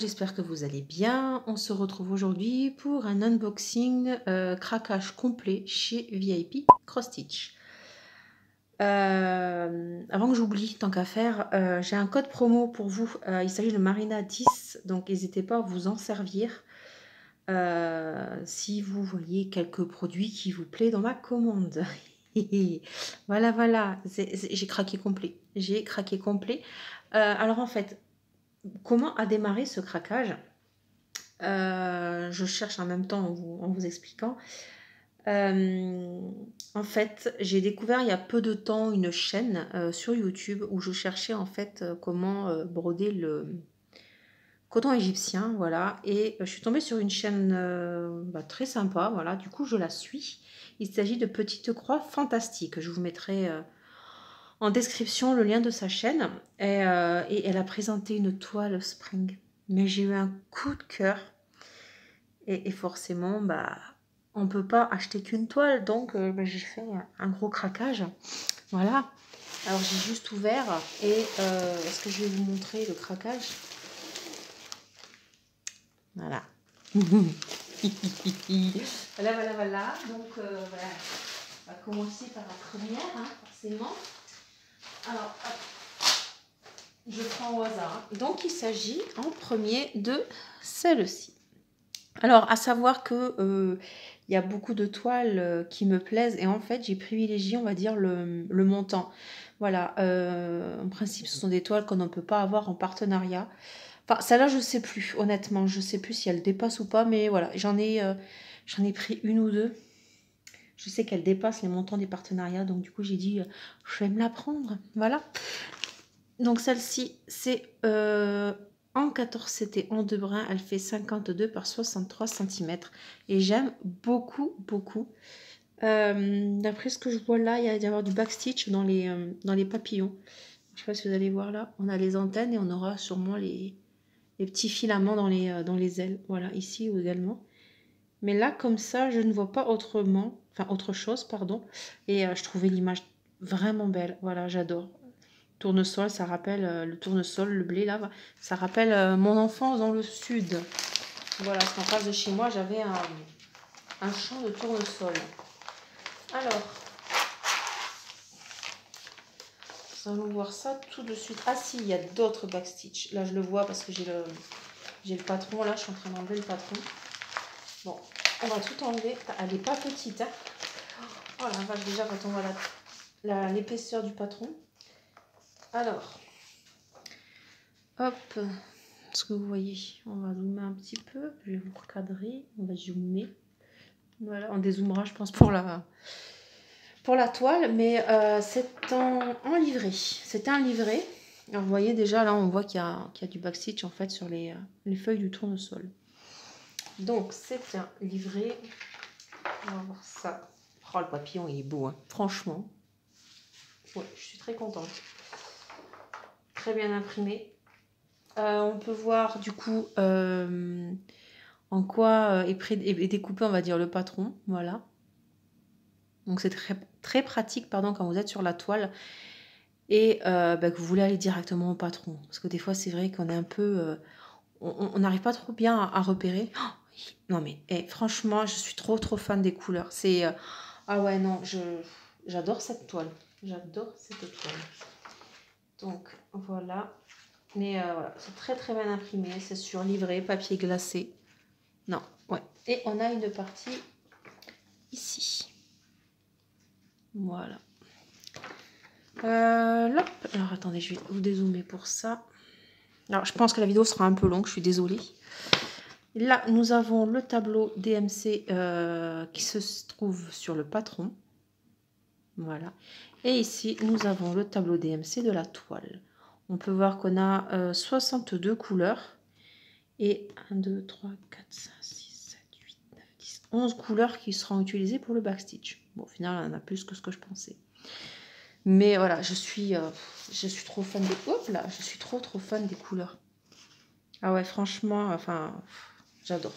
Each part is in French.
j'espère que vous allez bien. On se retrouve aujourd'hui pour un unboxing craquage complet chez VIP Cross Stitch. Avant que j'oublie, tant qu'à faire, j'ai un code promo pour vous. Il s'agit de Marina 10, donc n'hésitez pas à vous en servir si vous voyez quelques produits qui vous plaisent dans ma commande. Voilà, voilà, j'ai craqué complet. J'ai craqué complet. Alors en fait, comment a démarré ce craquage? Je cherche en même temps en vous expliquant. En fait, j'ai découvert il y a peu de temps une chaîne sur YouTube où je cherchais en fait comment broder le coton égyptien, voilà. Et je suis tombée sur une chaîne très sympa, voilà. Du coup, je la suis. Il s'agit de Petite Croix Fantastique. Je vous mettrai en description le lien de sa chaîne. Et elle a présenté une toile spring. Mais j'ai eu un coup de cœur. Et forcément, on ne peut pas acheter qu'une toile. Donc, j'ai fait un gros craquage. Voilà. Alors, j'ai juste ouvert. Et est-ce que je vais vous montrer le craquage? Voilà. Voilà, voilà, voilà. Donc, voilà. On va commencer par la première, hein, forcément. Alors, hop. Je prends au hasard. Donc, il s'agit en premier de celle-ci. Alors, à savoir que il y a beaucoup de toiles qui me plaisent et en fait, j'ai privilégié, on va dire, le montant. Voilà, en principe, ce sont des toiles qu'on ne peut pas avoir en partenariat. Enfin, celle-là, je ne sais plus, honnêtement, je ne sais plus si elle dépasse ou pas, mais voilà, j'en ai pris une ou deux. Je sais qu'elle dépasse les montants des partenariats, donc du coup, j'ai dit, je vais me la prendre. Voilà. Donc, celle-ci, c'est en 14 CT en deux brins, elle fait 52 par 63 cm et j'aime beaucoup, beaucoup. D'après ce que je vois là, il y a d'y avoir du backstitch dans les papillons. Je ne sais pas si vous allez voir là, on a les antennes et on aura sûrement les petits filaments dans les ailes. Voilà, ici également. Mais là, comme ça, je ne vois pas autre chose, pardon. Et je trouvais l'image vraiment belle. Voilà, j'adore. Tournesol, ça rappelle le tournesol, le blé là, ça rappelle mon enfance dans le sud. Voilà, parce qu'en face de chez moi, j'avais un champ de tournesol. Alors, nous allons voir ça tout de suite. Ah si, il y a d'autres backstitch. Là, je le vois parce que j'ai le patron. Là, je suis en train d'enlever le patron. Bon, on va tout enlever. Elle n'est pas petite. Hein. Oh la vache, déjà, quand on voit l'épaisseur du patron. Alors, hop. Ce que vous voyez, on va zoomer un petit peu, je vais vous recadrer, on va zoomer, voilà, on dézoomera je pense pour la toile, mais c'est en livret, c'est un livret. Alors vous voyez déjà là on voit qu'il y a du backstitch en fait sur les feuilles du tournesol. Donc c'est un livret, on va voir ça. Oh le papillon il est beau hein. Franchement, ouais, je suis très contente, très bien imprimé. On peut voir du coup en quoi est découpé, on va dire, le patron. Voilà. Donc c'est très, très pratique pardon, quand vous êtes sur la toile et que vous voulez aller directement au patron. Parce que des fois, c'est vrai qu'on est un peu... on n'arrive pas trop bien à repérer. Oh, non mais franchement, je suis trop fan des couleurs. C'est... ah ouais, non, j'adore cette toile. J'adore cette toile. Donc voilà. Mais voilà, c'est très bien imprimé. C'est sur livret, papier glacé. Non, ouais. Et on a une partie ici. Voilà. Là. Alors attendez, je vais vous dézoomer pour ça. Alors je pense que la vidéo sera un peu longue, je suis désolée. Là, nous avons le tableau DMC qui se trouve sur le patron. Voilà. Et ici, nous avons le tableau DMC de la toile. On peut voir qu'on a 62 couleurs. Et 1, 2, 3, 4, 5, 6, 7, 8, 9, 10, 11 couleurs qui seront utilisées pour le backstitch. Bon, au final, on a plus que ce que je pensais. Mais voilà, je suis trop fan des... Hop là, je suis trop fan des couleurs. Ah ouais, franchement, enfin, j'adore.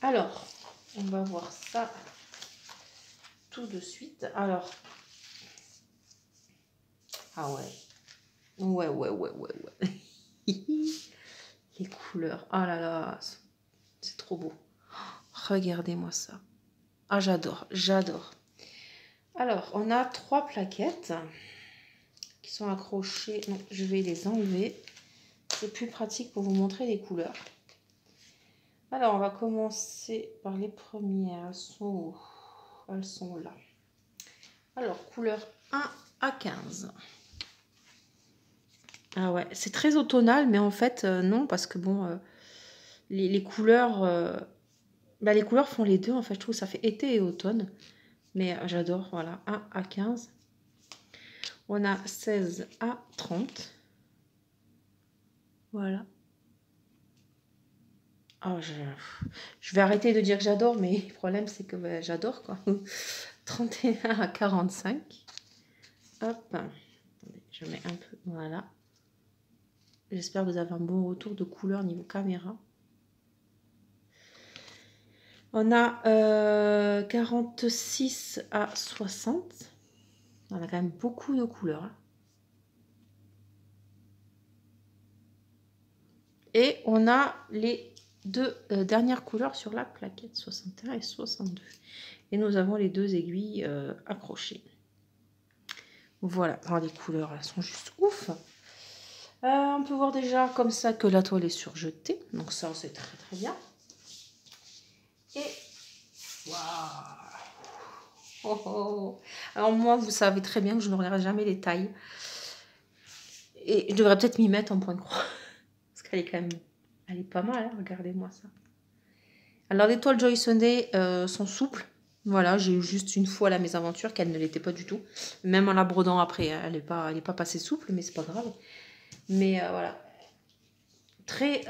Alors, on va voir ça tout de suite. Alors, ah ouais. Ouais. les couleurs. Ah là là, c'est trop beau. Regardez-moi ça. Ah, j'adore, j'adore. Alors, on a 3 plaquettes qui sont accrochées. Non, je vais les enlever. C'est plus pratique pour vous montrer les couleurs. Alors, on va commencer par les premières. Elles sont là. Alors, couleur 1 à 15. Ah ouais, c'est très automnal, mais en fait, non, parce que bon, les couleurs, les couleurs font les deux. En fait, je trouve que ça fait été et automne. Mais j'adore, voilà, 1 à 15. On a 16 à 30. Voilà. Oh, je vais arrêter de dire que j'adore, mais le problème, c'est que j'adore, quoi. 31 à 45. Hop. Attendez, je mets un peu, voilà. J'espère que vous avez un bon retour de couleur niveau caméra. On a 46 à 60. On a quand même beaucoup de couleurs. Hein. Et on a les deux dernières couleurs sur la plaquette, 61 et 62. Et nous avons les 2 aiguilles accrochées. Voilà, alors les couleurs, elles sont juste ouf. On peut voir déjà comme ça que la toile est surjetée. Donc ça, c'est très très bien. Et waouh! Oh, oh. Alors moi, vous savez très bien que je ne regarde jamais les tailles. Et je devrais peut-être m'y mettre en point de croix. Parce qu'elle est quand même... Elle est pas mal, hein, regardez-moi ça. Alors les toiles Joy Sunday sont souples. Voilà, j'ai eu juste une fois la mésaventure qu'elle ne l'était pas du tout. Même en la brodant après, hein, elle n'est pas passée souple, mais c'est pas grave. Mais voilà. Très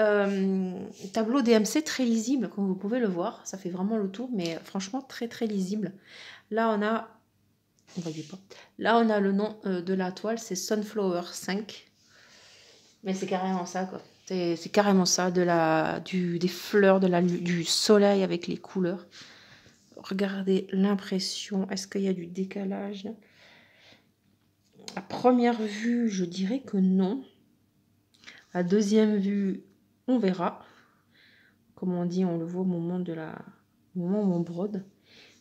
tableau DMC très lisible, comme vous pouvez le voir. Ça fait vraiment le tour, mais franchement très très lisible. Là on a... On voyait pas. Là on a le nom de la toile, c'est Sunflower 5. Mais c'est carrément ça, quoi. C'est carrément ça, des fleurs, du soleil avec les couleurs. Regardez l'impression. Est-ce qu'il y a du décalage? À première vue, je dirais que non. À deuxième vue, on verra. Comme on dit, on le voit au moment où on brode.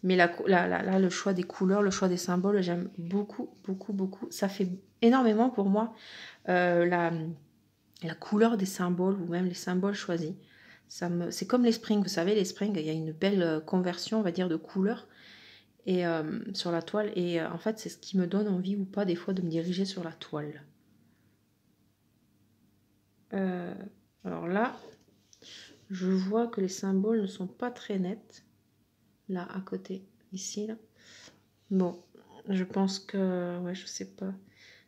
Mais là, le choix des couleurs, le choix des symboles, j'aime beaucoup, beaucoup, beaucoup. Ça fait énormément pour moi la couleur des symboles ou même les symboles choisis. C'est comme les springs, vous savez, les springs, il y a une belle conversion, on va dire, de couleurs et, sur la toile. Et en fait, c'est ce qui me donne envie ou pas des fois de me diriger sur la toile. Alors là, je vois que les symboles ne sont pas très nets. Là, à côté, ici, là. Bon, je pense que... Ouais, je sais pas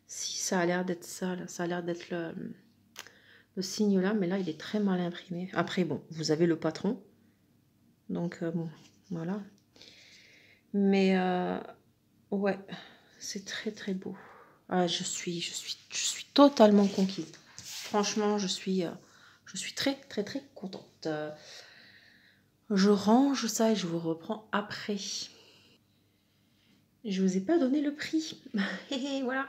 si ça a l'air d'être ça, là. Ça a l'air d'être le signe là, mais là, il est très mal imprimé. Après, bon, vous avez le patron. Donc, bon, voilà. Mais, ouais, c'est très, très beau. Ah, je suis totalement conquise. Franchement, je suis très, très, très contente. Je range ça et je vous reprends après. Je vous ai pas donné le prix. Voilà.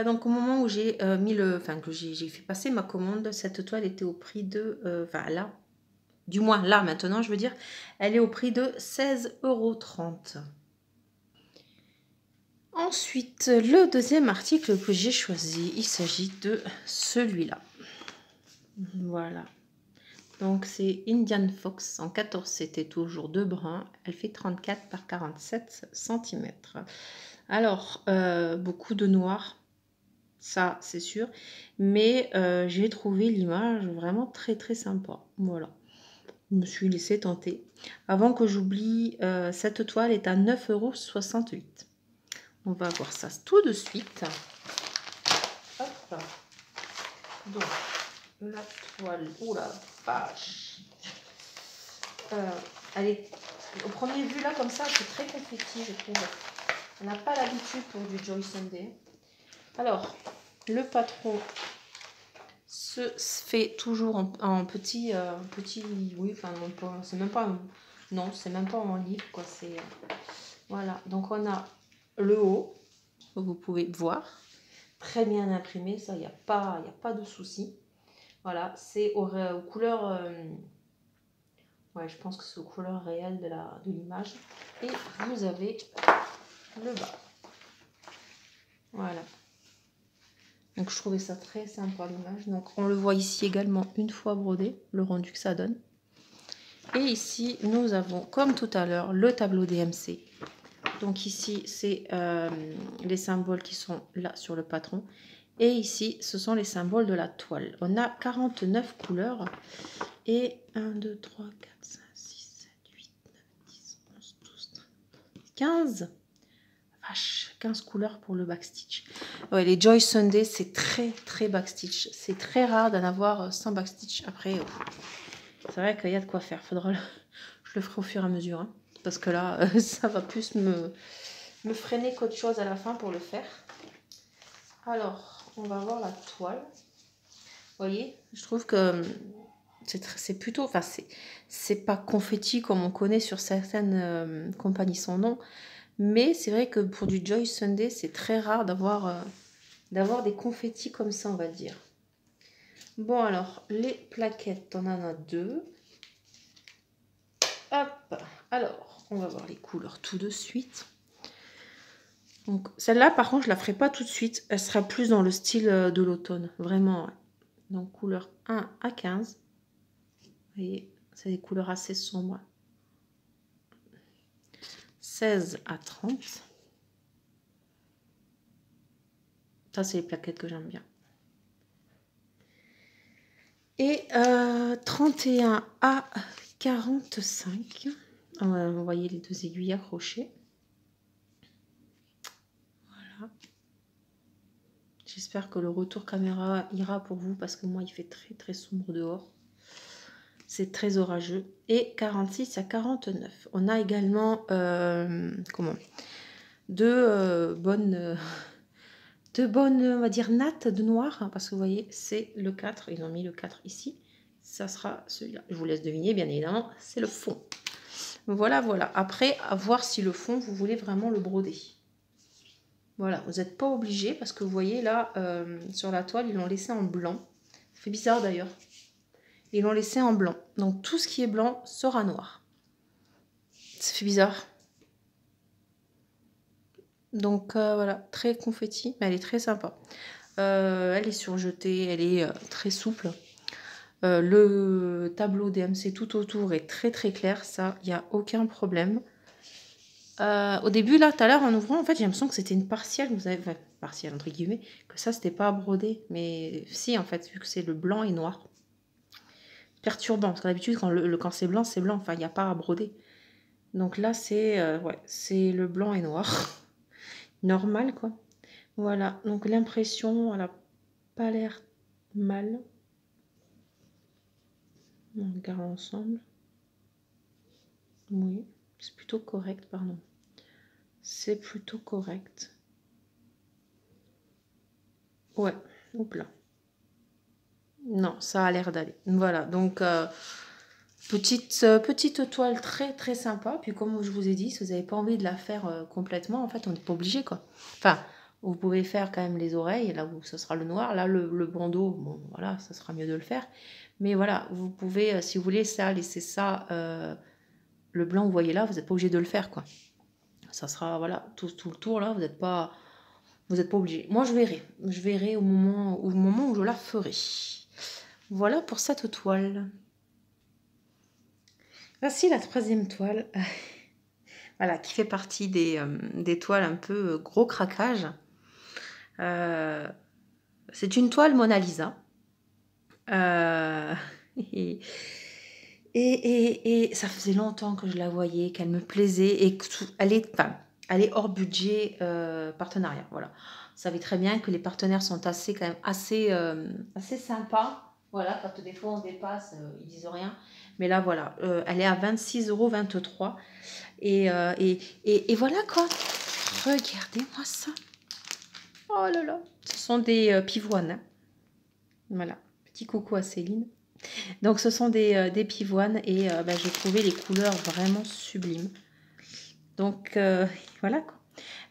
Donc au moment où j'ai que j'ai fait passer ma commande, cette toile était au prix de, là, du moins là maintenant, je veux dire, elle est au prix de 16,30 €. Ensuite, le deuxième article que j'ai choisi, il s'agit de celui-là. Voilà. Donc c'est Indian Fox en 14, c'était toujours de brun. Elle fait 34 par 47 cm. Alors, beaucoup de noir, ça c'est sûr. Mais j'ai trouvé l'image vraiment très très sympa. Voilà. Je me suis laissée tenter. Avant que j'oublie, cette toile est à 9,68 €. On va voir ça tout de suite. Hop. Donc, la toile, oh la vache. Elle est, au premier vue là comme ça, c'est très confetti, je trouve. On n'a pas l'habitude pour du Joy Sunday. Alors, le patron se fait toujours en petit, oui, enfin c'est même pas, non, c'est même pas en livre quoi. C'est voilà. Donc on a le haut, vous pouvez voir, très bien imprimé, ça il y a pas de souci. Voilà, c'est aux couleurs... ouais, je pense que c'est aux couleurs réelles de l'image. Et vous avez le bas. Voilà. Donc je trouvais ça très sympa l'image. Donc on le voit ici également une fois brodé, le rendu que ça donne. Et ici, nous avons, comme tout à l'heure, le tableau DMC. Donc ici, c'est les symboles qui sont là sur le patron. Et ici, ce sont les symboles de la toile. On a 49 couleurs. Et 1, 2, 3, 4, 5, 6, 7, 8, 9, 10, 11, 12, 13, 15. Vache, 15 couleurs pour le backstitch. Ouais, les Joy Sunday, c'est très backstitch. C'est très rare d'en avoir sans backstitch. Après, c'est vrai qu'il y a de quoi faire. Je le ferai au fur et à mesure. Hein, parce que là, ça va plus me freiner qu'autre chose à la fin pour le faire. Alors, on va voir la toile. Vous voyez, je trouve que c'est plutôt... Enfin, c'est pas confetti comme on connaît sur certaines compagnies sans nom. Mais c'est vrai que pour du Joy Sunday, c'est très rare d'avoir des confettis comme ça, on va dire. Bon, alors, les plaquettes, on en a 2. Hop, alors, on va voir les couleurs tout de suite. Donc, celle-là, par contre, je la ferai pas tout de suite. Elle sera plus dans le style de l'automne, vraiment. Ouais. Donc, couleur 1 à 15. Vous voyez, c'est des couleurs assez sombres. 16 à 30. Ça, c'est les plaquettes que j'aime bien. Et 31 à 45. Vous voyez les 2 aiguilles accrochées. Voilà. J'espère que le retour caméra ira pour vous parce que moi, il fait très sombre dehors. C'est très orageux. Et 46 à 49. On a également deux bonnes, on va dire, nattes de noir. Hein, parce que vous voyez, c'est le 4. Ils ont mis le 4 ici. Ça sera celui-là. Je vous laisse deviner, bien évidemment. C'est le fond. Voilà. Après, à voir si le fond, vous voulez vraiment le broder. Voilà, vous n'êtes pas obligé parce que vous voyez là, sur la toile, ils l'ont laissé en blanc. Ça fait bizarre d'ailleurs. Ils l'ont laissé en blanc. Donc tout ce qui est blanc sera noir. Ça fait bizarre. Donc voilà, très confetti, mais elle est très sympa. Elle est surjetée, elle est très souple. Le tableau DMC tout autour est très clair, ça, il n'y a aucun problème. Au début, là, tout à l'heure, en ouvrant, en fait, j'ai l'impression que c'était une partielle, vous avez, enfin, partielle entre guillemets, que ça, c'était pas brodé. Mais si, en fait, vu que c'est le blanc et noir. Perturbant, parce que d'habitude, quand c'est blanc, enfin, il n'y a pas à broder. Donc là, c'est ouais, c'est le blanc et noir. Normal, quoi. Voilà, donc l'impression, elle n'a pas l'air mal. On regarde ensemble. Oui, c'est plutôt correct, pardon. C'est plutôt correct. Ouais, hop là. Non, ça a l'air d'aller. Voilà, donc petite toile très sympa. Puis comme je vous ai dit, si vous n'avez pas envie de la faire complètement, en fait, on n'est pas obligé, quoi. Enfin, vous pouvez faire quand même les oreilles, là où ce sera le noir. Là, le bandeau, bon, voilà, ça sera mieux de le faire. Mais voilà, vous pouvez, si vous voulez ça, laisser ça, le blanc, vous voyez là, vous n'êtes pas obligé de le faire, quoi. Ça sera, voilà, tout le tour, là, vous n'êtes pas obligé. Moi, je verrai au moment où je la ferai. Voilà pour cette toile. Voici la troisième toile. Voilà, qui fait partie des toiles un peu gros craquage. C'est une toile Mona Lisa. Et ça faisait longtemps que je la voyais, qu'elle me plaisait et qu'elle est hors budget partenariat. Voilà. Vous savez très bien que les partenaires sont quand même assez sympas. Voilà, quand des fois on dépasse, ils disent rien. Mais là, voilà, elle est à 26,23 €. Et voilà quoi. Regardez-moi ça. Oh là là. Ce sont des pivoines. Hein. Voilà. Petit coucou à Céline. Donc ce sont des pivoines et j'ai trouvé les couleurs vraiment sublimes. Donc voilà quoi.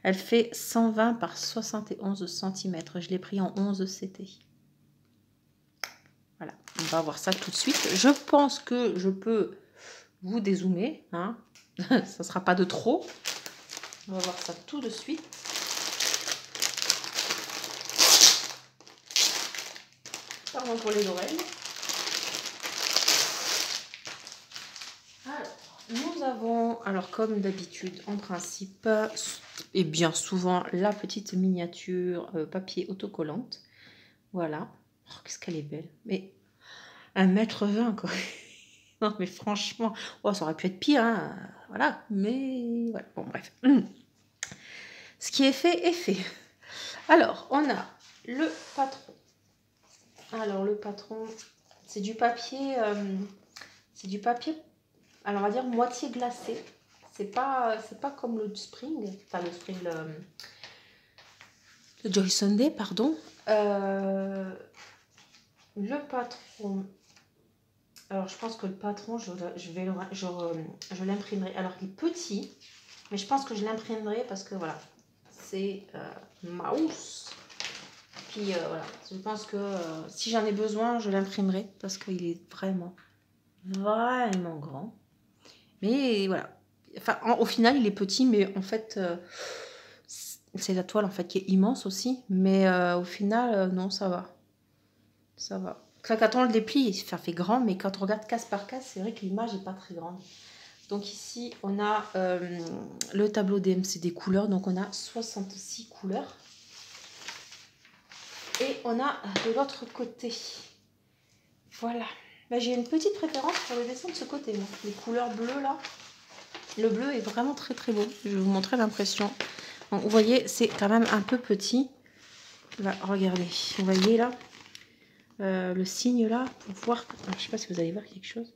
Elle fait 120 par 71 cm. Je l'ai pris en 11 CT. Voilà, on va voir ça tout de suite. Je pense que je peux vous dézoomer, hein. Ça sera pas de trop. On va voir ça tout de suite. Pardon pour les oreilles. Alors, nous avons, alors comme d'habitude, en principe, et bien souvent, la petite miniature papier autocollante. Voilà. Oh, qu'est-ce qu'elle est belle. Mais 1,20 m quoi. Non mais franchement, oh, ça aurait pu être pire, hein. Voilà. Mais voilà, bon bref. Ce qui est fait est fait. Alors, on a le patron. Alors, le patron, c'est du papier, alors on va dire moitié glacé. C'est pas comme le Spring, enfin le Spring, le Joy Sunday, pardon. Le patron, alors je pense que le patron, je l'imprimerai. Alors il est petit, mais je pense que je l'imprimerai parce que voilà, c'est mouse. Puis voilà, je pense que si j'en ai besoin, je l'imprimerai parce qu'il est vraiment grand. Mais voilà, enfin au final il est petit, mais en fait c'est la toile en fait qui est immense aussi. Mais au final non, ça va, ça va. Quand on le déplie, ça fait grand, mais quand on regarde case par case, c'est vrai que l'image n'est pas très grande. Donc ici on a le tableau DMC des couleurs, donc on a 66 couleurs. Et on a de l'autre côté, voilà. Bah, j'ai une petite préférence pour le dessin de ce côté, moi. Les couleurs bleues là. Le bleu est vraiment très très beau. Je vais vous montrer l'impression. Vous voyez, c'est quand même un peu petit. Là, regardez, vous voyez là, le signe là, pour voir. Alors, je sais pas si vous allez voir quelque chose.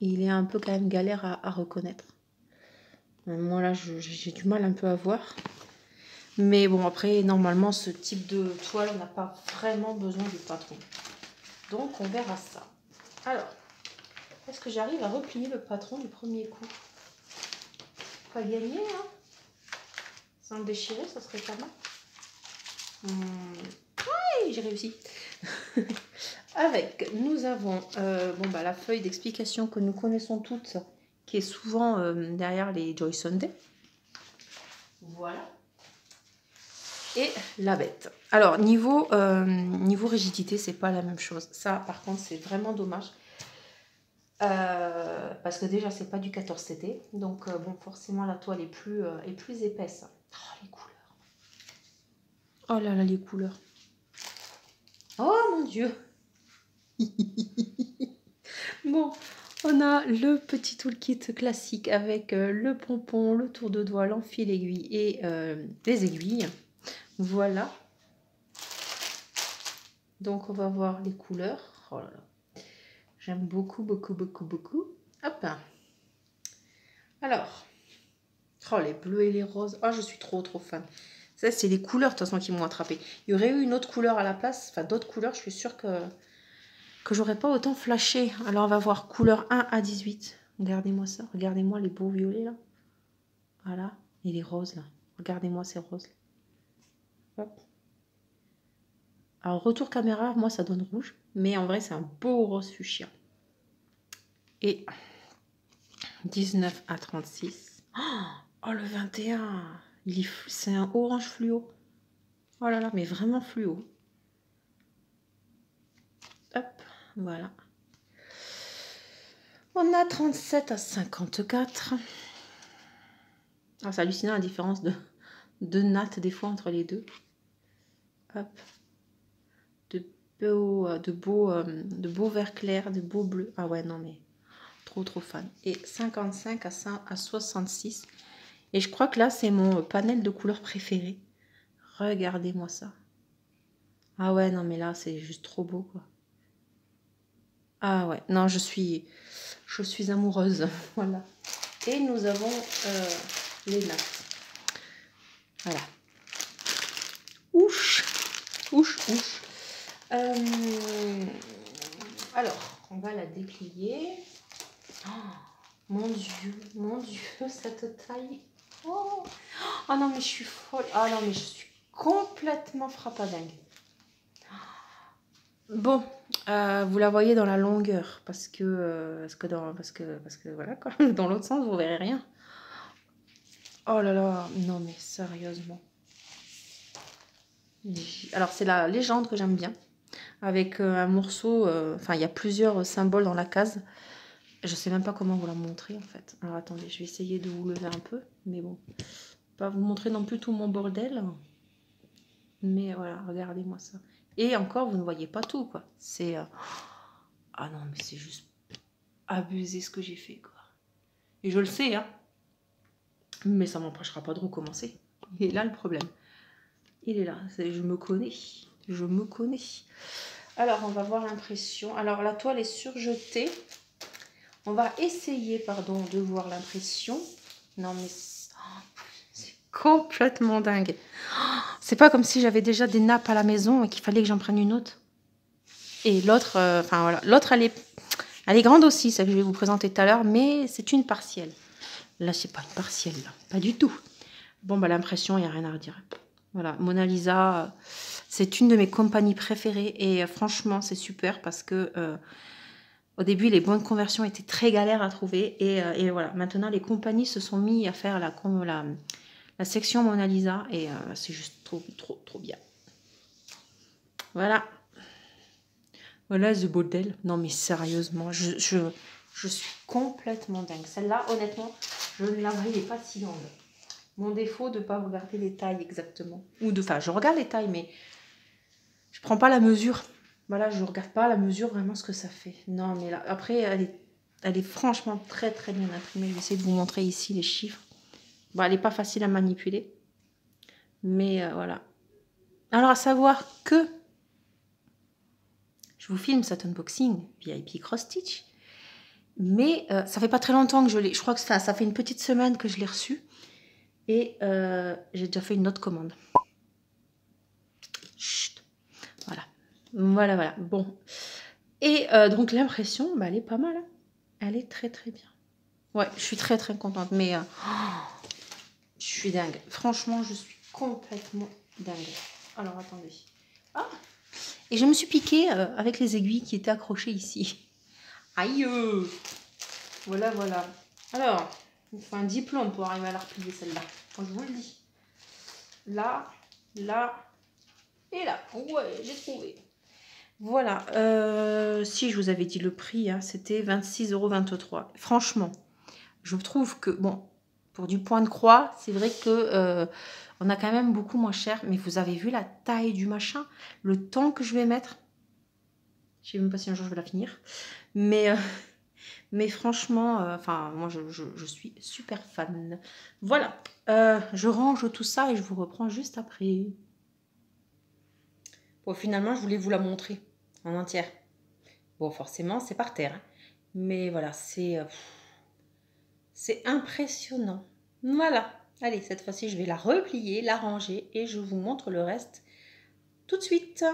Il est un peu quand même galère à reconnaître. Moi là, j'ai du mal un peu à voir. Mais bon, après, normalement, ce type de toile, on n'a pas vraiment besoin du patron. Donc, on verra ça. Alors, est-ce que j'arrive à replier le patron du premier coup? Pas gagné, hein? Sans le déchirer, ça serait pas mal. Oui, j'ai réussi. Avec, nous avons bon, bah, la feuille d'explication que nous connaissons toutes, qui est souvent derrière les Joy Sunday. Voilà. Et la bête. Alors, niveau rigidité, c'est pas la même chose. Ça, par contre, c'est vraiment dommage. Parce que déjà, c'est pas du 14CT. Donc, bon, forcément, la toile est plus épaisse. Oh, les couleurs. Oh là là, les couleurs. Oh mon Dieu. Bon, on a le petit toolkit classique avec le pompon, le tour de doigt, l'enfil aiguille et des aiguilles. Voilà. Donc, on va voir les couleurs. Oh là là. J'aime beaucoup, beaucoup, beaucoup, beaucoup. Hop. Alors. Oh, les bleus et les roses. Oh, je suis trop, trop fan. Ça, c'est les couleurs, de toute façon, qui m'ont attrapé. Il y aurait eu une autre couleur à la place. Enfin, d'autres couleurs, je suis sûre que j'aurais pas autant flashé. Alors, on va voir couleur 1 à 18. Regardez-moi ça. Regardez-moi les beaux violets, là. Voilà. Et les roses, là. Regardez-moi ces roses. Hop. Alors, retour caméra, moi, ça donne rouge. Mais en vrai, c'est un beau rose fuchsia. Et 19 à 36. Oh, le 21. C'est un orange fluo. Oh là là, mais vraiment fluo. Hop, voilà. On a 37 à 54. Ah, c'est hallucinant la différence de natte des fois entre les deux. Hop. De beaux vert clair, de beaux bleus. Ah ouais, non mais trop trop fan. Et 55 à 66. Et je crois que là, c'est mon panel de couleurs préféré. Regardez-moi ça. Ah ouais, non mais là, c'est juste trop beau, quoi. Ah ouais, non, je suis amoureuse. Voilà. Et nous avons les nattes. Voilà. Ouch, ouch, ouch. Alors, on va la déplier. Oh, mon Dieu, cette taille. Oh, oh non, mais je suis folle. Ah non, mais je suis complètement frappadingue. Bon, vous la voyez dans la longueur parce que voilà quoi. Dans l'autre sens, vous verrez rien. Oh là là, non mais sérieusement. Alors c'est la légende que j'aime bien. Avec un morceau, enfin il y a plusieurs symboles dans la case. Je sais même pas comment vous la montrer en fait. Alors attendez, je vais essayer de vous lever un peu. Mais bon, pas vous montrer non plus tout mon bordel. Mais voilà, regardez-moi ça. Et encore, vous ne voyez pas tout quoi. C'est... Ah non, mais c'est juste abusé ce que j'ai fait quoi. Et je le sais, hein. Mais ça m'empêchera pas de recommencer. Et là, le problème, il est là. Je me connais. Je me connais. Alors, on va voir l'impression. Alors, la toile est surjetée. On va essayer, pardon, de voir l'impression. Non, mais c'est complètement dingue. C'est pas comme si j'avais déjà des nappes à la maison et qu'il fallait que j'en prenne une autre. Et l'autre, enfin voilà, l'autre, elle est grande aussi, celle que je vais vous présenter tout à l'heure, mais c'est une partielle. Là, c'est pas une partielle, là. Pas du tout. Bon, bah l'impression, il n'y a rien à redire. Voilà, Mona Lisa, c'est une de mes compagnies préférées. Et franchement, c'est super parce que au début, les bons de conversion étaient très galères à trouver. Et voilà, maintenant, les compagnies se sont mis à faire la section Mona Lisa. Et c'est juste trop bien. Voilà. Voilà, The Bordel. Non, mais sérieusement, je suis complètement dingue. Celle-là, honnêtement, je ne la voyais pas si grande. Mon défaut de ne pas regarder les tailles exactement. Enfin, je regarde les tailles, mais je prends pas la mesure. Voilà, je regarde pas la mesure vraiment ce que ça fait. Non, mais là, après, elle est franchement très bien imprimée. Je vais essayer de vous montrer ici les chiffres. Bon, elle n'est pas facile à manipuler. Mais voilà. Alors, à savoir que je vous filme cet unboxing VIP Cross Stitch. Mais ça fait pas très longtemps que je l'ai. Je crois que ça fait une petite semaine que je l'ai reçu. Et j'ai déjà fait une autre commande. Chut. Voilà. Bon. Et donc l'impression, bah, elle est pas mal. Hein. Elle est très bien. Ouais, je suis très contente. Mais je suis dingue. Franchement, je suis complètement dingue. Alors, attendez. Ah! Et je me suis piquée avec les aiguilles qui étaient accrochées ici. Aïe! Voilà. Alors, il faut un diplôme pour arriver à la replier celle-là. Quand je vous le dis. Là, et là. Ouais, j'ai trouvé. Voilà. Si je vous avais dit le prix, hein, c'était 26,23 €. Franchement, je trouve que, bon, pour du point de croix, c'est vrai que on a quand même beaucoup moins cher. Mais vous avez vu la taille du machin? Le temps que je vais mettre? Je ne sais même pas si un jour je vais la finir. Mais franchement, enfin, moi, je suis super fan. Voilà. Je range tout ça et je vous reprends juste après. Bon, finalement, je voulais vous la montrer en entière. Bon, forcément, c'est par terre. Hein. Mais voilà, c'est impressionnant. Voilà. Allez, cette fois-ci, je vais la replier, la ranger et je vous montre le reste tout de suite.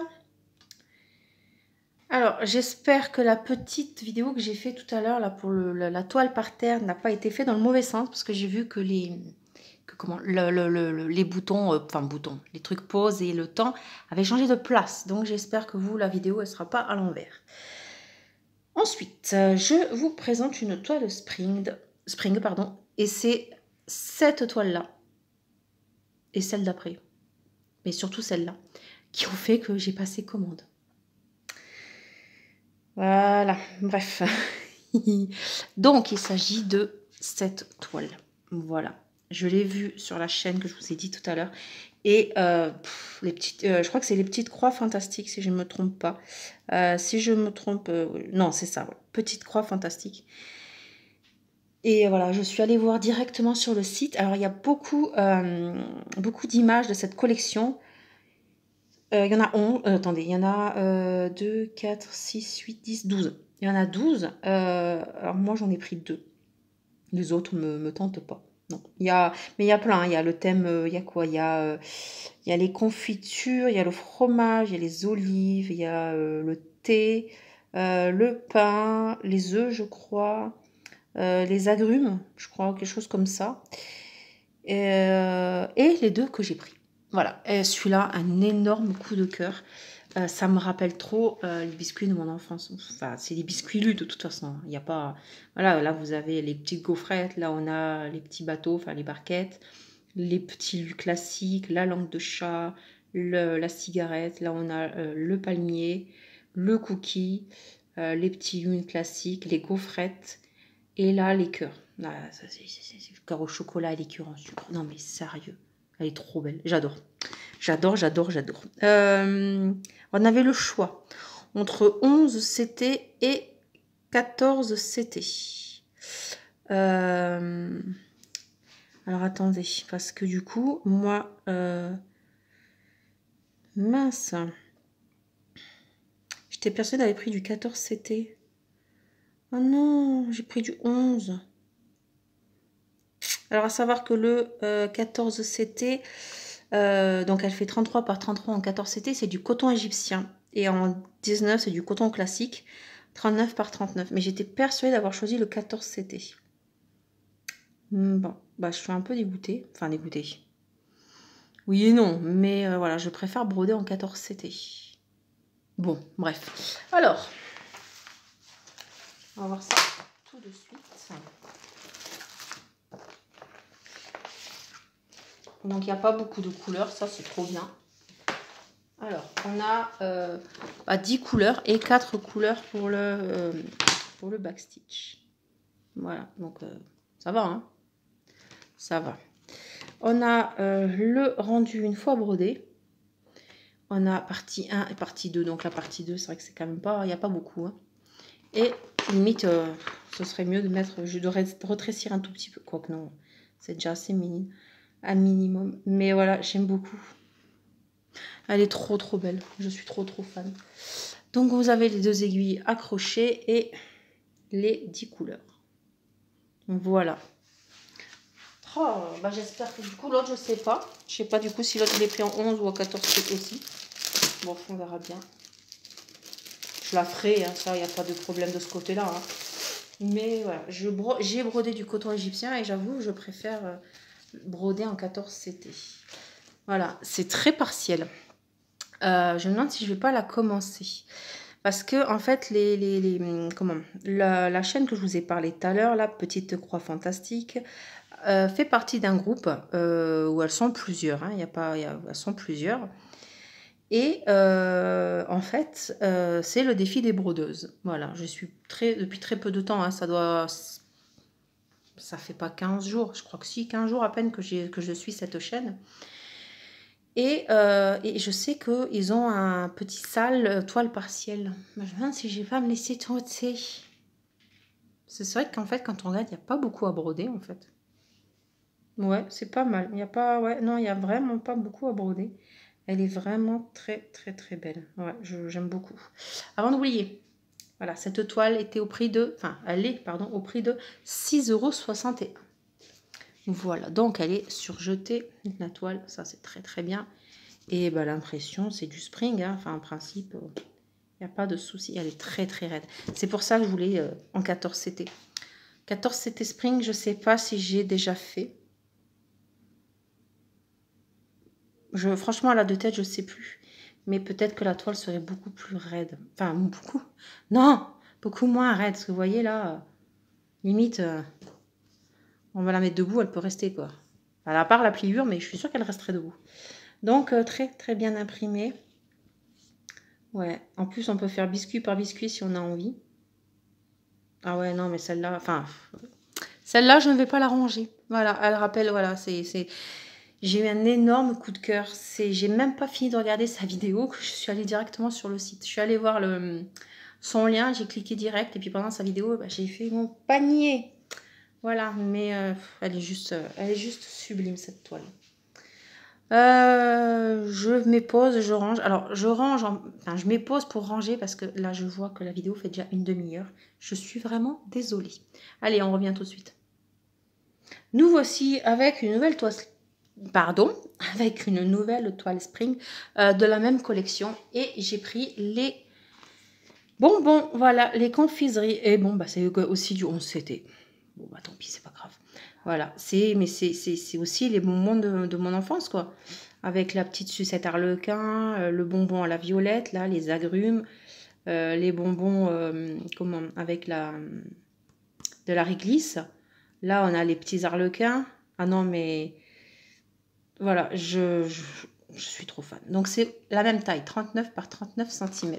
Alors, j'espère que la petite vidéo que j'ai fait tout à l'heure là pour la toile par terre n'a pas été faite dans le mauvais sens parce que j'ai vu que les boutons, les trucs pause et le temps avaient changé de place. Donc, j'espère que vous, la vidéo, elle ne sera pas à l'envers. Ensuite, je vous présente une toile Spring, et c'est cette toile-là et celle d'après, mais surtout celle-là, qui ont fait que j'ai passé commande. Voilà, bref. Donc, il s'agit de cette toile. Voilà. Je l'ai vue sur la chaîne que je vous ai dit tout à l'heure. Et les petites, je crois que c'est les petites croix fantastiques, si je ne me trompe pas. Si je me trompe, non, c'est ça, ouais. Petites croix fantastiques. Et voilà, je suis allée voir directement sur le site. Alors, il y a beaucoup d'images de cette collection. Il y en a 11, attendez, il y en a 2, 4, 6, 8, 10, 12. Il y en a 12. Alors, moi, j'en ai pris 2. Les autres me tentent pas. Non. Mais il y a plein. Il y a le thème, il y a quoi? Il y a les confitures, il y a le fromage, il y a les olives, il y a le thé, le pain, les œufs, je crois, les agrumes, je crois, quelque chose comme ça. Et les 2 que j'ai pris. Voilà, celui-là, un énorme coup de cœur. Ça me rappelle trop les biscuits de mon enfance. Enfin, c'est des biscuits lus de toute façon. Il n'y a pas... Voilà, là, vous avez les petites gaufrettes. Là, on a les petits bateaux, enfin les barquettes. Les petits lus classiques, la langue de chat, la cigarette. Là, on a le palmier, le cookie, les petits lus classiques, les gaufrettes. Et là, les cœurs. Là, c'est le cœur au chocolat et les cœurs en sucre. Non, mais sérieux. Elle est trop belle. J'adore. J'adore, j'adore, j'adore. On avait le choix entre 11 CT et 14 CT. Alors attendez, parce que du coup, moi... mince. J'étais persuadée d'avoir pris du 14 CT. Oh non, j'ai pris du 11. Alors à savoir que le 14 CT... donc elle fait 33 par 33 en 14 CT, c'est du coton égyptien. Et en 19, c'est du coton classique, 39 par 39. Mais j'étais persuadée d'avoir choisi le 14 CT. Bon, bah je suis un peu dégoûtée. Enfin dégoûtée. Oui et non, mais voilà, je préfère broder en 14 CT. Bon, bref. Alors, on va voir ça tout de suite. Donc il n'y a pas beaucoup de couleurs, ça c'est trop bien. Alors, on a 10 couleurs et 4 couleurs pour le backstitch. Voilà, donc ça va, hein. Ça va. On a le rendu une fois brodé. On a partie 1 et partie 2. Donc la partie 2, c'est vrai que c'est quand même pas... Il n'y a pas beaucoup. Hein. Et limite, ce serait mieux de mettre... Je devrais retrécir un tout petit peu. Quoique non, c'est déjà assez mini. Un minimum. Mais voilà, j'aime beaucoup. Elle est trop trop belle. Je suis trop trop fan. Donc vous avez les 2 aiguilles accrochées et les 10 couleurs. Voilà. Oh, bah j'espère que du coup l'autre je sais pas. Je sais pas du coup si l'autre il est pris en 11 ou en 14 aussi. Bon, on verra bien. Je la ferai, hein, ça, il n'y a pas de problème de ce côté-là. Hein. Mais voilà, j'ai brodé du coton égyptien et j'avoue, je préfère broder en 14 CT. Voilà, c'est très partiel. Je me demande si je vais pas la commencer. Parce que, en fait, la chaîne que je vous ai parlé tout à l'heure, la Petite Croix Fantastique, fait partie d'un groupe où elles sont plusieurs. Hein, elles sont plusieurs. Et en fait, c'est le défi des brodeuses. Voilà, je suis depuis très peu de temps, hein, ça fait pas 15 jours, je crois que si, 15 jours à peine que je suis cette chaîne. Et je sais qu'ils ont un petit sale toile partielle. Je me demande si je vais pas me laisser tenter. C'est vrai qu'en fait, quand on regarde, il n'y a pas beaucoup à broder, en fait. Ouais, c'est pas mal. Il n'y a pas, ouais, non, il n'y a vraiment pas beaucoup à broder. Elle est vraiment très, très, très belle. Ouais, j'aime beaucoup. Avant d'oublier, voilà, cette toile était au prix de... Enfin, elle est, pardon, au prix de 6,61 €. Voilà, donc elle est surjetée, la toile. Ça, c'est très, très bien. Et bah, l'impression, c'est du spring. Hein. Enfin, en principe, il n'y a pas de souci. Elle est très, très raide. C'est pour ça que je voulais en 14 CT. 14 CT spring, je ne sais pas si j'ai déjà fait. Franchement, à la de tête, je ne sais plus. Mais peut-être que la toile serait beaucoup plus raide. Enfin, beaucoup. Non, beaucoup moins raide. Parce que vous voyez là, limite, on va la mettre debout, elle peut rester quoi. À part la pliure, mais je suis sûre qu'elle resterait debout. Donc, très, très bien imprimé. Ouais, en plus, on peut faire biscuit par biscuit si on a envie. Ah ouais, non, mais celle-là, enfin, celle-là, je ne vais pas la ranger. Voilà, elle rappelle, voilà, j'ai eu un énorme coup de cœur. J'ai même pas fini de regarder sa vidéo que je suis allée directement sur le site. Je suis allée voir son lien, j'ai cliqué direct et puis pendant sa vidéo, bah, j'ai fait mon panier. Voilà, mais elle est juste sublime cette toile. Je m'épose, je range. Alors, je range, enfin, je m'épose pour ranger parce que là, je vois que la vidéo fait déjà une demi-heure. Je suis vraiment désolée. Allez, on revient tout de suite. Nous voici avec une nouvelle toile, avec une nouvelle toile spring de la même collection. Et j'ai pris les bonbons, voilà, les confiseries. Et bon, bah, c'est aussi du 11 CT. Bon, bah, tant pis, c'est pas grave. Voilà, mais c'est aussi les bonbons de mon enfance, quoi. avec la petite sucette arlequin, le bonbon à la violette, là, les agrumes, les bonbons comment, avec de la réglisse. Là, on a les petits arlequins. Ah non, mais voilà, je suis trop fan. Donc, c'est la même taille, 39 par 39 cm.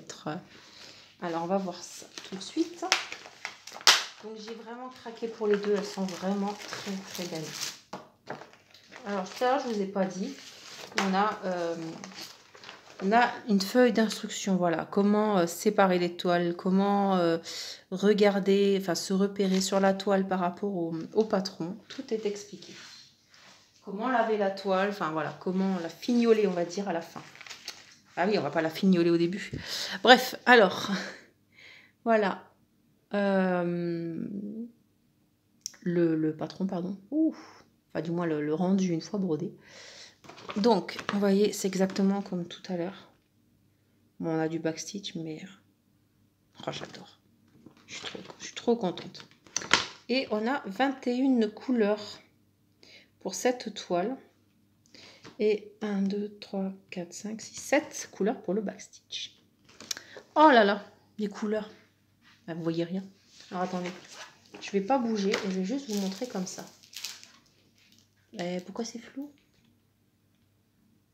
Alors, on va voir ça tout de suite. Donc, j'ai vraiment craqué pour les deux. Elles sont vraiment très, très belles. Alors, ça, je ne vous ai pas dit. On a une feuille d'instruction. Voilà, comment séparer les toiles, comment regarder, enfin, se repérer sur la toile par rapport au patron. Tout est expliqué. Comment laver la toile, enfin voilà, comment la fignoler, on va dire, à la fin. Ah oui, on va pas la fignoler au début. Bref, alors, voilà. Le patron, pardon. Ouf. Enfin, du moins, le rendu une fois brodé. Donc, vous voyez, c'est exactement comme tout à l'heure. Bon, on a du backstitch, mais... Oh, j'adore. Je suis trop contente. Et on a 21 couleurs pour cette toile. Et 1, 2, 3, 4, 5, 6, 7 couleurs pour le backstitch. Oh là là, les couleurs. Ah, vous voyez rien. Alors attendez, je vais pas bouger et je vais juste vous montrer comme ça. Pourquoi c'est flou?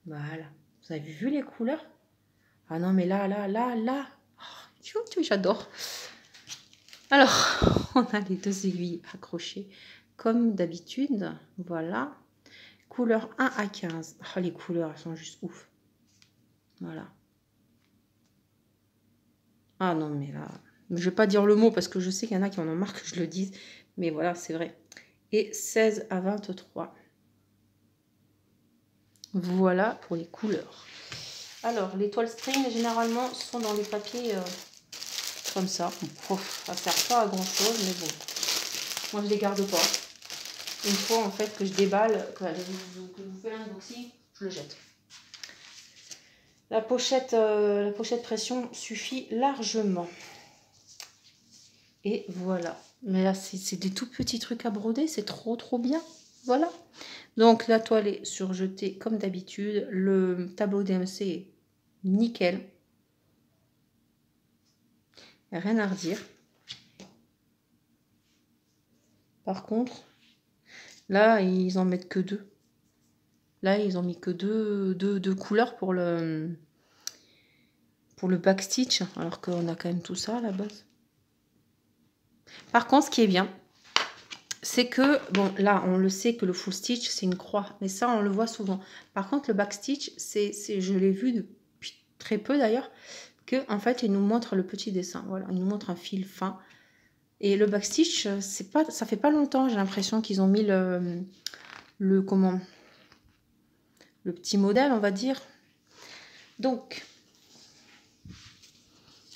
Voilà. Vous avez vu les couleurs? Ah non, mais là. Oh, j'adore. Alors, on a les deux aiguilles accrochées comme d'habitude. Voilà. Couleur 1 à 15. Oh, les couleurs, elles sont juste ouf. Voilà. Ah non, mais là... Je vais pas dire le mot parce que je sais qu'il y en a qui en ont marre que je le dise. Mais voilà, c'est vrai. Et 16 à 23. Voilà pour les couleurs. Alors, les toiles string, généralement, sont dans les papiers comme ça. Bon, ça ne sert pas à grand-chose, mais bon. Moi, je les garde pas. Une fois, en fait, que je déballe, que je vous fais l'unboxing, je le jette. La pochette pression suffit largement. Et voilà. Mais là, c'est des tout petits trucs à broder. C'est trop bien. Voilà. Donc, la toile est surjetée comme d'habitude. Le tableau DMC est nickel. Rien à redire. Par contre, là, ils en mettent que 2. Là, ils ont mis que deux couleurs pour le backstitch. Alors qu'on a quand même tout ça à la base. Par contre, ce qui est bien, c'est que, bon, là, on le sait que le full stitch, c'est une croix. Mais ça, on le voit souvent. Par contre, le backstitch, je l'ai vu depuis très peu d'ailleurs, que en fait, il nous montre le petit dessin. Voilà, il nous montre un fil fin. Et le backstitch, ça fait pas longtemps, j'ai l'impression qu'ils ont mis le petit modèle, on va dire. Donc,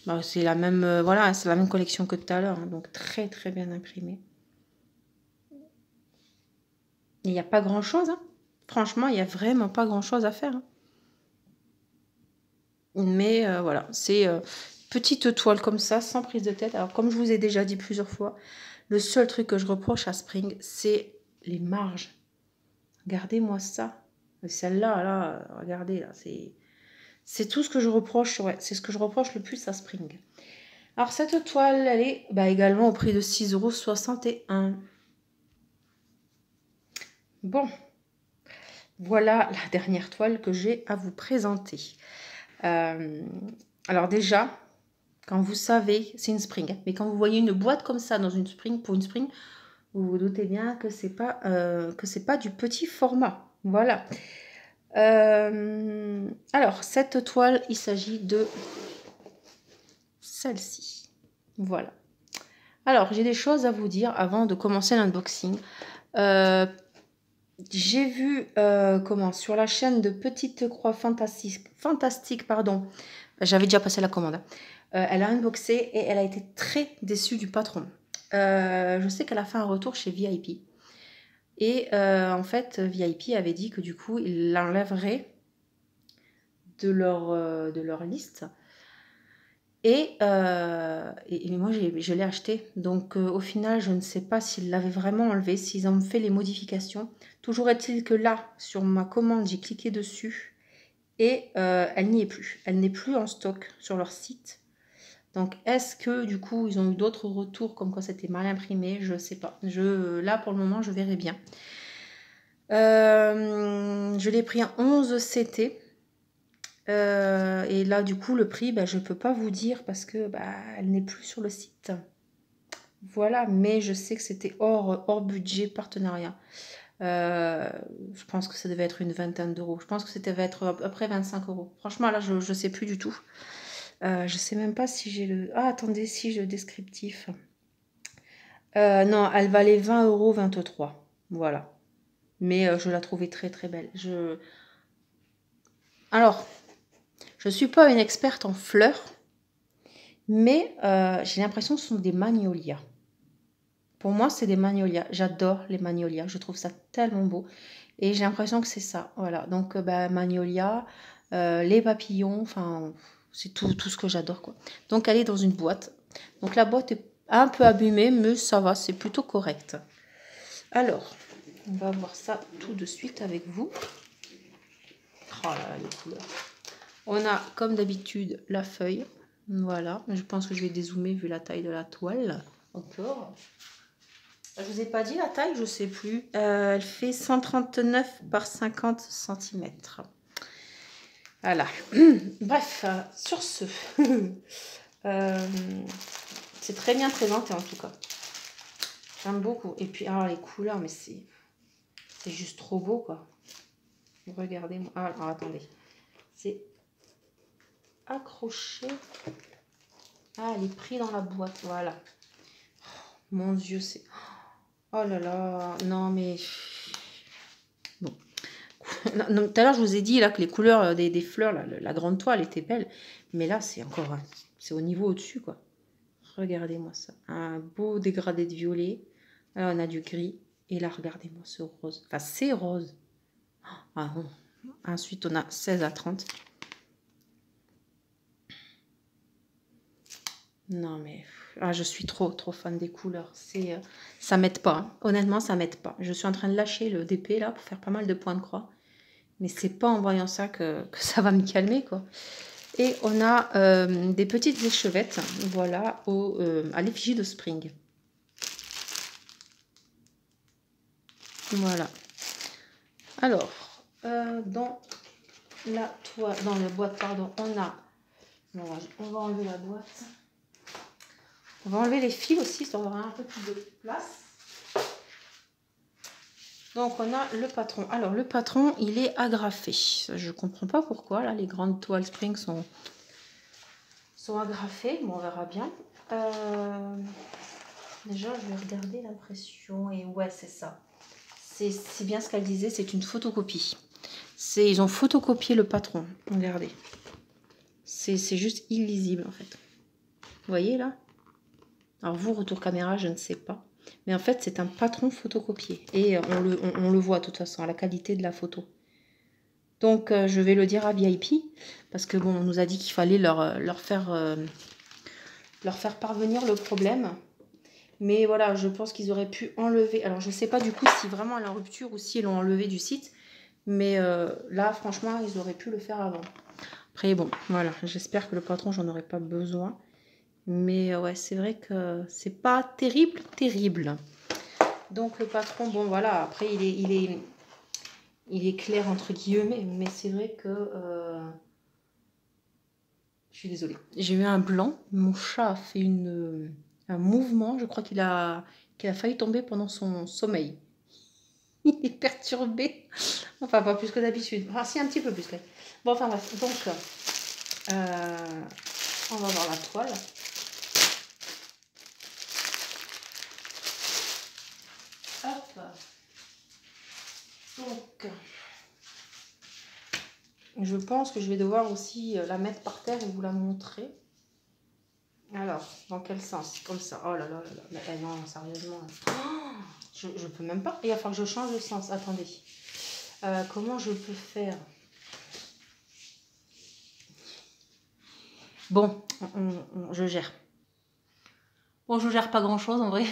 bah, c'est la même, voilà, c'est la même collection que tout à l'heure. Hein, donc, très bien imprimé. Il n'y a pas grand-chose. Hein. Franchement, il n'y a vraiment pas grand-chose à faire. Hein. Mais voilà, c'est petite toile comme ça, sans prise de tête. Alors, comme je vous ai déjà dit plusieurs fois, le seul truc que je reproche à Spring, c'est les marges. Regardez-moi ça. Celle-là, là, regardez, là, c'est tout ce que je reproche. Ouais, c'est ce que je reproche le plus à Spring. Alors, cette toile, elle est également au prix de 6,61 €. Bon, voilà la dernière toile que j'ai à vous présenter. Alors déjà, quand vous savez, c'est une Spring, mais quand vous voyez une boîte comme ça dans une Spring, pour une Spring, vous vous doutez bien que c'est pas du petit format. Voilà. Alors, cette toile, il s'agit de celle-ci. Voilà. Alors, j'ai des choses à vous dire avant de commencer l'unboxing. J'ai vu sur la chaîne de Petite Croix Fantastique, pardon. J'avais déjà passé la commande. Hein. Elle a unboxé et elle a été très déçue du patron. Je sais qu'elle a fait un retour chez VIP. Et en fait, VIP avait dit que du coup, il l'enlèverait de leur liste. Et moi, je l'ai acheté. Donc, au final, je ne sais pas s'ils l'avaient vraiment enlevé, s'ils ont fait les modifications. Toujours est-il que là, sur ma commande, j'ai cliqué dessus et elle n'y est plus. Elle n'est plus en stock sur leur site. Donc, est-ce que, du coup, ils ont eu d'autres retours comme quoi c'était mal imprimé? Je ne sais pas. Là, pour le moment, je verrai bien. Je l'ai pris en 11 CT. Et là, du coup, le prix, je ne peux pas vous dire parce que elle n'est plus sur le site. Voilà, mais je sais que c'était hors budget partenariat. Je pense que ça devait être une vingtaine d'euros. Je pense que ça devait être à peu près 25 euros. Franchement, là, je ne sais plus du tout. Je sais même pas si j'ai le... Ah, attendez, si j'ai le descriptif. Non, elle valait 20 euros 23. Voilà. Mais je la trouvais très très belle. Alors, je ne suis pas une experte en fleurs, mais j'ai l'impression que ce sont des magnolias. Pour moi, c'est des magnolias. J'adore les magnolias. Je trouve ça tellement beau. Et j'ai l'impression que c'est ça. Voilà. Donc, magnolia, les papillons, enfin, c'est tout ce que j'adore, quoi. Donc, elle est dans une boîte. Donc, la boîte est un peu abîmée, mais ça va, c'est plutôt correct. Alors, on va voir ça tout de suite avec vous. Oh là là, les couleurs. On a, comme d'habitude, la feuille. Voilà. Je pense que je vais dézoomer vu la taille de la toile. Encore. Je vous ai pas dit la taille, je sais plus. Elle fait 139 par 50 cm. Voilà. Bref, sur ce, c'est très bien présenté en tout cas. J'aime beaucoup. Et puis, les couleurs, mais c'est juste trop beau, quoi. Regardez-moi. Alors, attendez. C'est accroché. Elle est prise dans la boîte. Voilà. Mon Dieu, c'est... Oh là là. Non, mais... Bon. Tout à l'heure, je vous ai dit là que les couleurs des fleurs, là, la grande toile était belle. Mais là, c'est encore... C'est au niveau au-dessus, quoi. Regardez-moi ça. Un beau dégradé de violet. Là, on a du gris. Et là, regardez-moi ce rose. Enfin, c'est rose. Ah, bon. Ensuite, on a 16 à 30. Non, mais... je suis trop fan des couleurs. Ça m'aide pas. Hein. Honnêtement, ça m'aide pas. Je suis en train de lâcher le DP, là, pour faire pas mal de points de croix. Mais c'est pas en voyant ça que ça va me calmer, quoi. Et on a des petites échevettes, voilà, à l'effigie de Spring. Voilà. Alors, dans la boîte, pardon, on a... on va enlever la boîte. On va enlever les fils aussi, histoire d'avoir un peu plus de place. Donc, on a le patron. Alors, le patron, il est agrafé. Je ne comprends pas pourquoi. Là, les grandes toiles Spring sont agrafées. Bon, on verra bien. Déjà, je vais regarder l'impression. Et ouais, c'est ça. C'est bien ce qu'elle disait, c'est une photocopie. Ils ont photocopié le patron. Regardez. C'est juste illisible, en fait. Vous voyez, là? Alors, vous, retour caméra, je ne sais pas. Mais en fait, c'est un patron photocopié. Et on le voit, de toute façon, à la qualité de la photo. Donc, je vais le dire à VIP. Parce que, bon, on nous a dit qu'il fallait leur faire parvenir le problème. Mais voilà, je pense qu'ils auraient pu enlever. Alors, je ne sais pas du coup si vraiment elle est en rupture ou si ils l'ont enlevé du site. Mais là, franchement, ils auraient pu le faire avant. Après, bon, voilà. J'espère que le patron, j'en aurais pas besoin. Mais ouais, c'est vrai que c'est pas terrible. Donc, le patron, bon, voilà. Après, il est clair entre guillemets. Mais c'est vrai que... je suis désolée. J'ai eu un blanc. Mon chat a fait un mouvement. Je crois qu'il a failli tomber pendant son sommeil. Il est perturbé. Enfin, pas plus que d'habitude. Enfin, si, un petit peu plus. Bon, enfin bref. Donc, on va voir la toile. Hop. Donc, je pense que je vais devoir aussi la mettre par terre et vous la montrer. Alors, dans quel sens? Comme ça. Oh là là là là. Mais non, sérieusement. Oh, je peux même pas. Il va falloir que je change de sens. Attendez. Comment je peux faire? Bon, je gère. Bon, je gère pas grand-chose en vrai.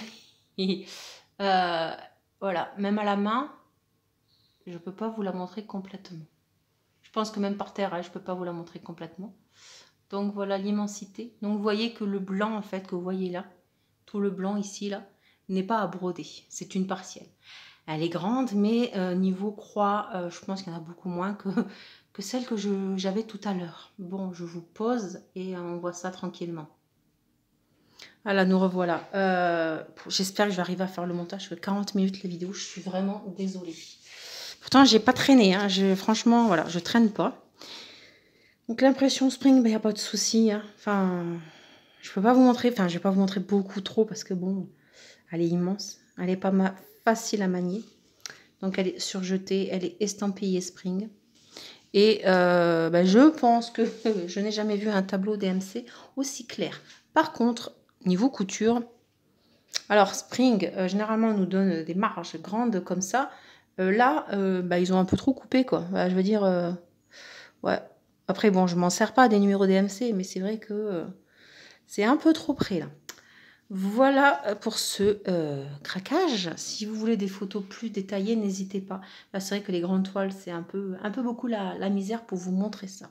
Voilà, même à la main, je peux pas vous la montrer complètement. Je pense que même par terre, hein, je peux pas vous la montrer complètement. Donc voilà l'immensité. Donc vous voyez que le blanc en fait que vous voyez là, tout le blanc ici là, n'est pas à broder. C'est une partielle. Elle est grande, mais niveau croix, je pense qu'il y en a beaucoup moins que celle que j'avais tout à l'heure. Bon, je vous pose et on voit ça tranquillement. Voilà, nous revoilà. J'espère que je vais arriver à faire le montage. Je fais 40 minutes la vidéo. Je suis vraiment désolée. Pourtant, j'ai pas traîné. Hein. Franchement, voilà, je traîne pas. Donc l'impression spring, il n'y a pas de souci. Hein. Enfin, je peux pas vous montrer. Enfin, je vais pas vous montrer beaucoup trop parce que bon, elle est immense. Elle est pas facile à manier. Donc elle est surjetée, elle est estampillée spring. Et je pense que je n'ai jamais vu un tableau DMC aussi clair. Par contre, niveau couture, alors spring, généralement, nous donne des marges grandes comme ça. Là, ils ont un peu trop coupé, quoi. Je veux dire, ouais. Après, bon, je m'en sers pas des numéros DMC, mais c'est vrai que c'est un peu trop près, là. Voilà pour ce craquage. Si vous voulez des photos plus détaillées, n'hésitez pas. Là, c'est vrai que les grandes toiles, c'est un peu beaucoup la misère pour vous montrer ça.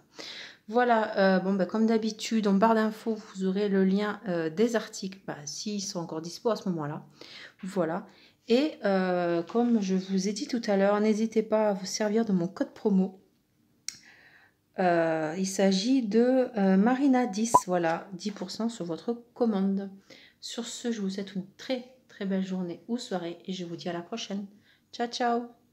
Voilà, comme d'habitude, en barre d'infos, vous aurez le lien des articles, s'ils sont encore dispo à ce moment-là. Voilà. Et comme je vous ai dit tout à l'heure, n'hésitez pas à vous servir de mon code promo. Il s'agit de Marina10, voilà, 10% sur votre commande. Sur ce, je vous souhaite une très très belle journée ou soirée et je vous dis à la prochaine. Ciao, ciao!